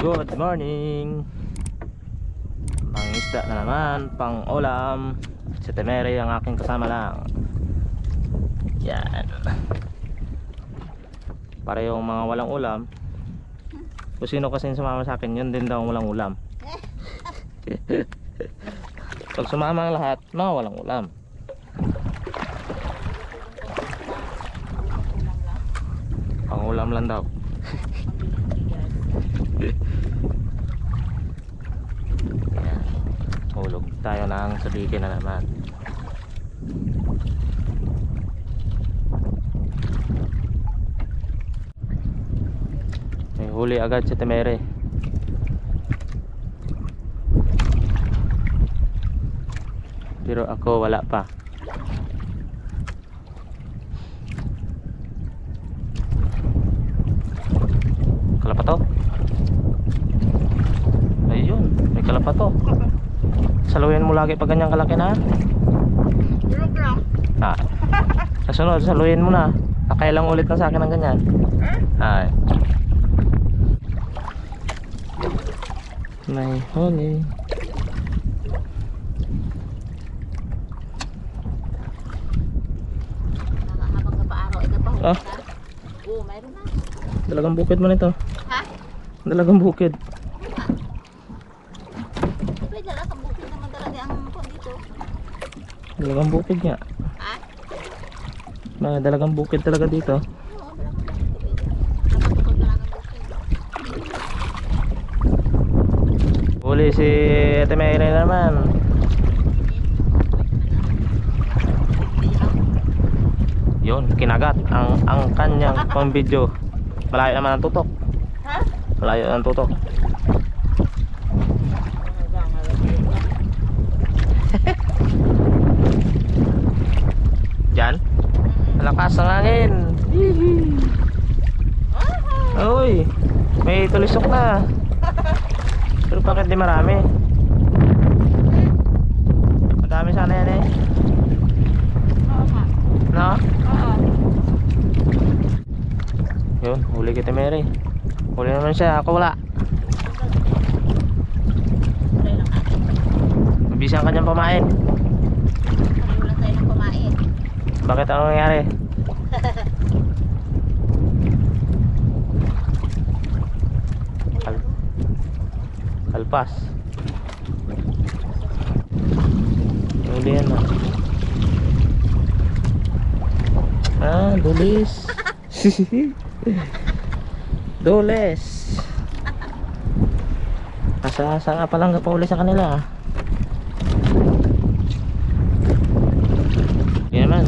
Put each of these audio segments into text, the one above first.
Good morning. Mangisda na naman, pang ulam. Si Temere ang aking kasama lang. Yan. Para yung mga walang ulam. Kung sino kasi sumama sa akin, yun din daw walang ulam. Pag sumama ang lahat, mga walang ulam. Pang ulam lang daw. Yan. Hulog tayo ng sabiki na naman. May huli agad si Temere. Pero ako wala pa. Kalapato. Ayun, may kalapato. Saluhin mo lagi pag ganyang kalaki na. Durog lang. Ah. Kasunod, saluhin mo na. Nakailang ulit na sa akin ng ganyan. Ay. May huli. Habang kapaaraw, ay kapahuli Ah. ka. Oo, mayroon na. Dalagang bukid mo nito. Ha? Dalagang bukid. May dala kang bukid naman talaga ang kung dito. Dalagang bukid nga. Ha? Mga dalagang bukid talaga dito. Oo, dala kang bukid. Dapat ito dala kang bukid. Huli si Temere naman. Yun, kinagat ang kanyang pang-video. Malayo naman ang tutok. Ha? Malayo ang tutok. Diyan. Malakas ang hangin. Uy, may tulisok na. Pero bakit di marami? Madami sana yan eh. Oo nga. No? Oo. Yun, huli kita Mary. Huli naman siya, ako wala. Pareho lang natin. Mabisa ka niyang pamain. Pareho lang tayo ng kumain. Bakit ano nangyari? Kalpas. Huli yan ah. Ah, dulis. Dulis. Asa nga palang kapauli sa kanila. Yan naman.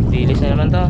Dilis na naman to.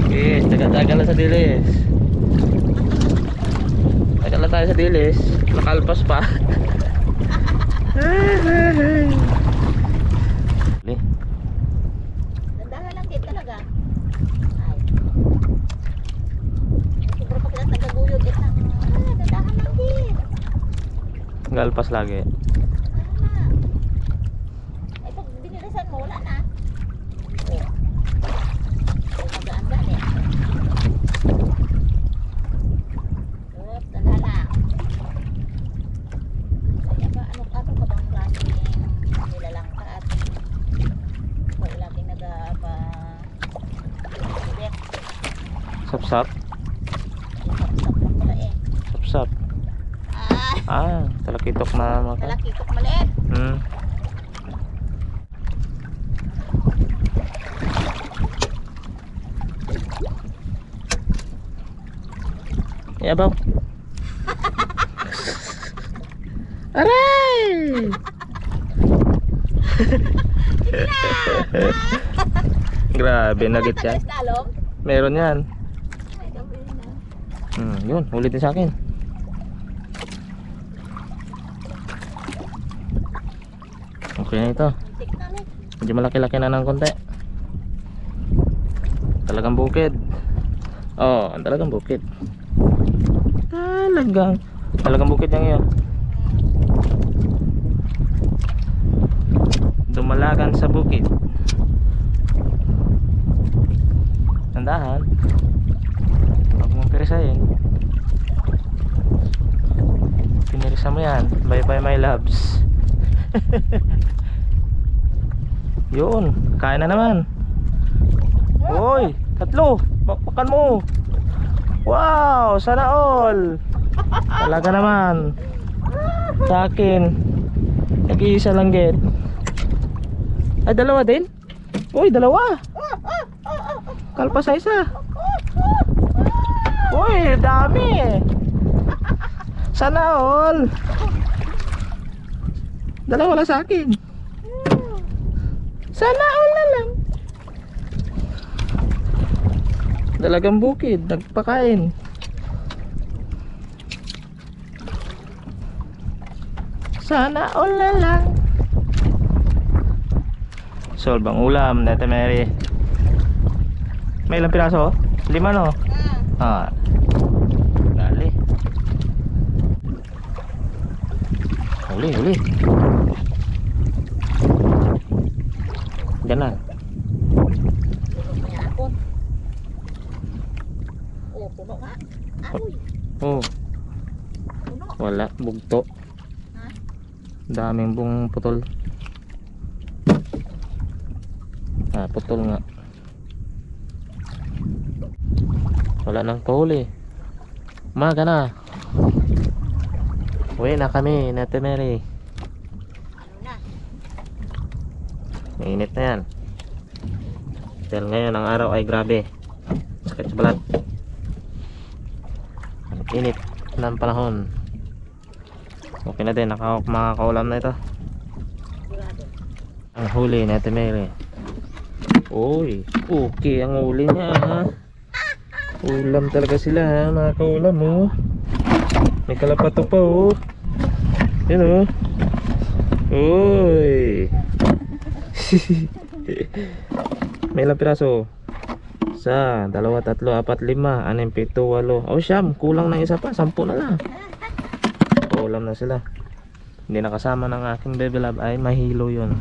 Yes, tagal na sa dilis. Tagal na tayo sa dilis. Nakalpas pa. Dandahan lang din talaga. Ay. Siguro pa kita nagaguyod ito. Dandahan lang din. Galpas lagi. Dandahan na. Ay, pag binilisan mo, wala na. Oh. Ay, magaan eh. Oops, dandahan na. Ay, ano ka bang klaseng nilalangka at wala laging nagapa ulit. Sapsap. Stop lang pala eh. Sapsap. Ah, talakitok na maka. Talakitok maliit. Hmm. Yabaw. Aray! Grabe, nugget yan. Talong? Meron yan. Ay, gabi na. Yun, ulit din sa akin. Okay na ito. Muntik na ulit. Medyo malaki-laki na ng konti. Talagang bukid. Oh, talagang bukid. Talagang bukid yan yun. Dumalagan sa bukid. Tandahan. Huwag mong pirisahin. Buksan mo yan. Bye bye my loves. Yun, kain na naman. Hoy, tatlo. Bakbakan mo. Wow, sana all. Talaga naman. Sa akin nag-iisa lang get. Ay, dalawa din? Uy, dalawa. Kalpa sa isa. Uy, dami. Sana all. Dalawa lang sa akin. Sana all na lang. Dalagang bukid, nagpakain. Sana all na lang. Solve ang ulam, Nete Mary. May ilang piraso? 5 no? Ah. Dali. Huli. Diyan na. Oh, puno nga. Aroy. Oh, Puno. wala, bugto. Ha? Daming bung putol. Ah, putol nga. Wala nang pahuli. Umaga na. Uwi na kami, Nete Mary. Ano na? Mainit na yan. Dahil ngayon ang araw ay grabe. Sakit sa balat. Ang init ng panahon. Okay na din, makakaulam na ito. Sigurado. Ang huli, Nete Mary. Uy, okay ang huli niya ha. Ulam talaga sila ha, mga kaulam oh. May kalapato pa oh. Yan oh. Uy. May ilang piraso? Isa, dalawa, tatlo, apat, lima, anim, pito, walo. Oh, siyam, kulang ng isa pa, 10 na lang. Ulam na sila. Hindi nakasama ng aking baby love ay mahilo yun.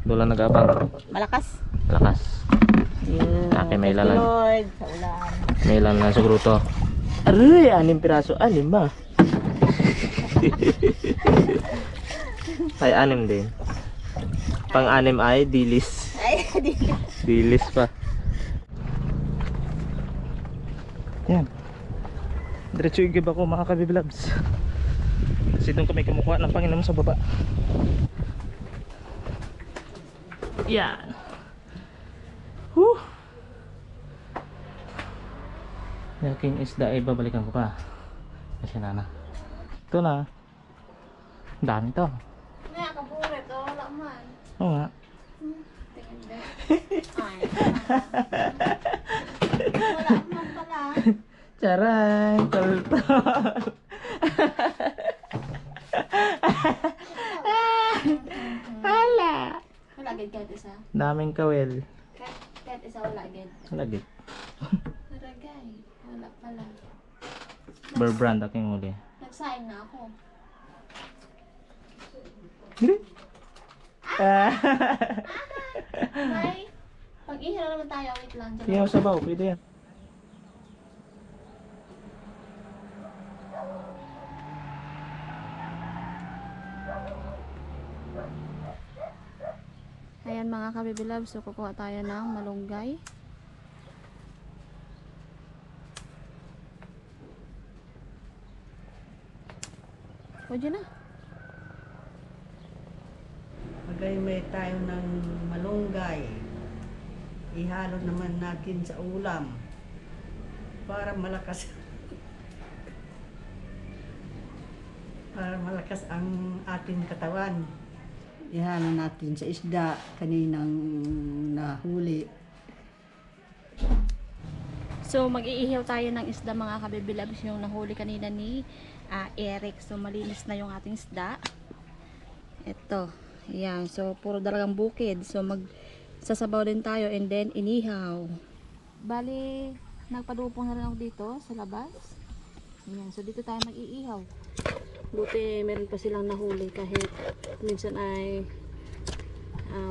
Doon lang nag-abang. Malakas. Malakas. Yeah. Akin may lalan. Lord, sa ulan. May ilan na sa gruto. Aray, 6 piraso. 6 ba? Ay, 6 din. Pang-6 ay dilis. Ay, di. Dilis pa. Yan. Diretso yung give ako mga kabiblabs. Kasi doon kami kumukuha ng Panginoon sa baba. Yan. Whew. Yakin isda ay babalikan ko pa. Kasi nana. Ito na. Ang dami to. Nga, kaburet. Oh, wala man. Oo nga. Tingin din. Ay, wala man pala. Charay! Tol-tol! Hala! Wala agad kahit isa. Daming kawel. Kahit isa wala agad. Lagit. Naragay. Wala pala. Bear brand aking huli. Nagsaing na ako. May, pag-ihira naman tayo. Wait lang. Sige ako sabaw. Pwede yan. Ayan mga kabibilab, so kukuha tayo ng malunggay. Pwede na. Magay tayo ng malunggay. Ihalo naman natin sa ulam. Para malakas. Para malakas ang ating katawan. Ihalo natin sa isda kaninang nahuli. So mag-iihaw tayo ng isda mga kabibilabs, yung nahuli kanina ni Eric. So malinis na yung ating isda. Ito. Ayan. So puro dalagang bukid. So magsasabaw din tayo and then inihaw. Bali, nagpadupong na rin ako dito sa labas. Ayan. So dito tayo mag-iihaw. Buti meron pa silang nahuli kahit minsan ay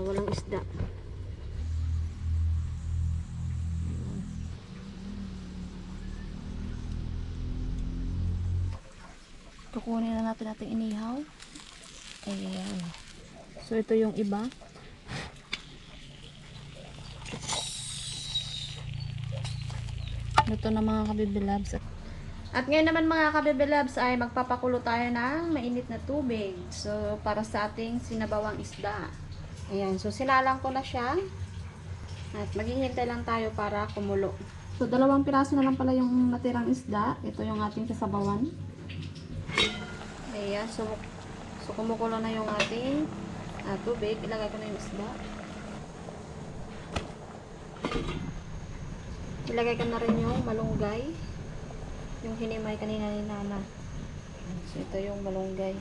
walang isda. Kukunin na natin ating inihaw. Ayan. So, ito yung iba. Ito na mga kabibilabs. At ngayon naman mga kabibilabs ay magpapakulo tayo ng mainit na tubig. So, para sa ating sinabawang isda. Ayan. So, sinalang ko na siya. At maghihintay lang tayo para kumulo. So, 2 piraso na lang pala yung natirang isda. Ito yung ating kasabawan. Ayan. So kumukulo na yung ating tubig. Ilagay ko na yung isda. Ilagay ko na rin yung malunggay. Yung hinimay kanina ni Nana. So, ito yung malunggay.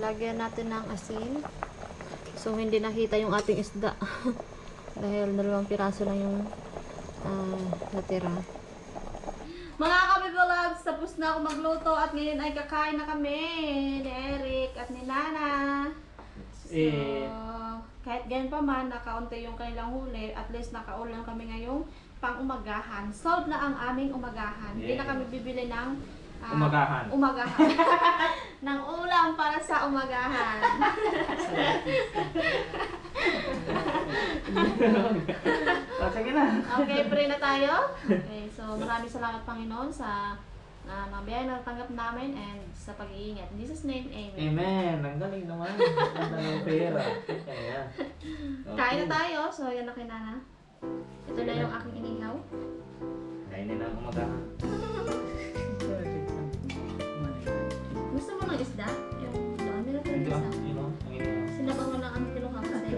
Lagyan natin ng asin. So, hindi nakita yung ating isda. Dahil 2 piraso lang yung natira. Mga kabibologs, tapos na ako magluto at ngayon ay kakain na kami ni Eric at ni Nana. So, kahit ganyan pa man, nakaunti yung kanilang huli, at least nakaulam kami ngayong pang-umagahan. Solve na ang aming umagahan. Hindi na kami bibili ng Umagahan. ng ulam para sa umagahan. Sige na. Okay, pray na tayo. Okay, so maraming salamat Panginoon sa mabiyay na natanggap namin and sa pag-iingat. In Jesus' name, Amen. Amen. Ang galing naman. Ang galing pera. Ayan. Kain na tayo. So, yan na kay Nana. Ito na yung aking inihaw. Kainin na ang umagahan. Gusto mo ng isda? Yung doon, meron tayong Diba? isda. Yun o. Ang ino. Sinabaw mo lang ang kinuha kasi.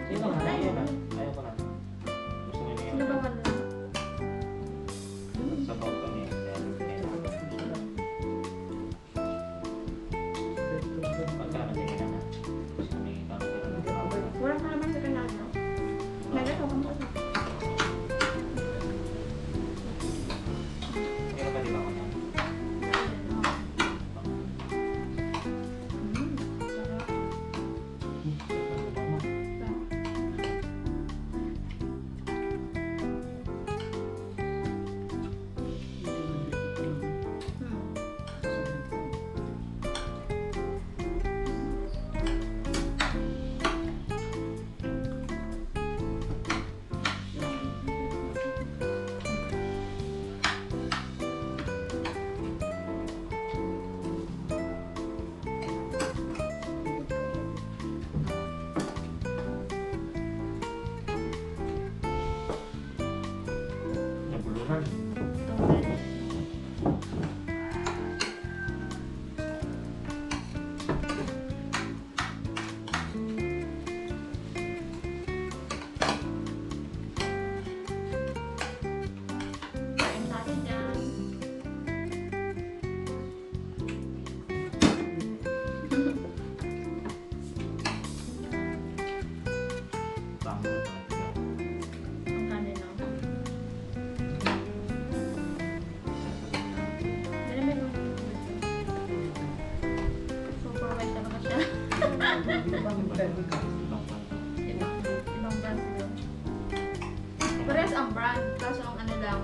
Sino nga? Ayaw na. Ayaw ko na. Gusto mo niya. Sinabawan lang. Sabaw kami. Magkano din ka na? Gusto niya itang Walang halaman sa kanal, no? Meron ako mo. Meron ba di ba ako niya? Nabulunan. Kain tayo dyan. Tama. Ang kanin lang. Meron. Super white talaga siya. Ibang brand siguro. Parehas ang brand, kaso ang ano lang,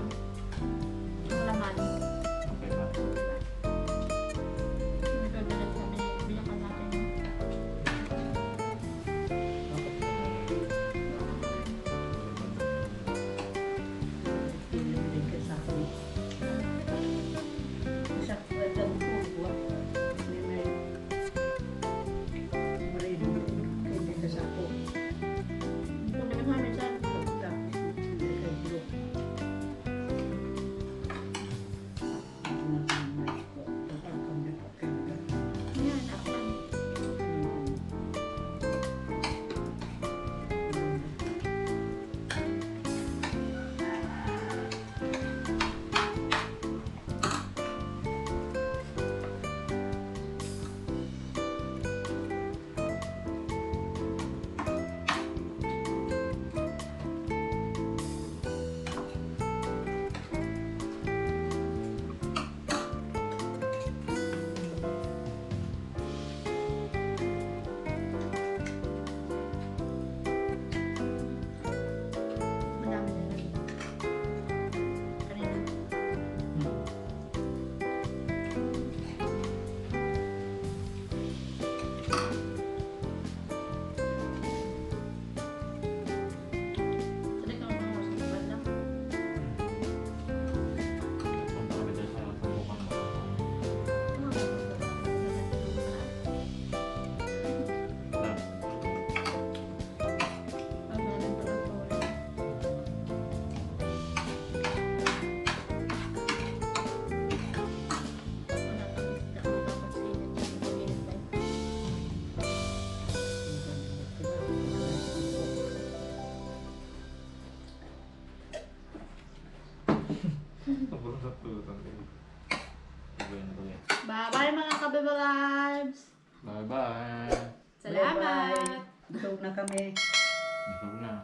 yung laman. Okay ba? Nagkagalit kami, binakan natin. Salamat! Bye-bye. Busog na kami. Ikaw na.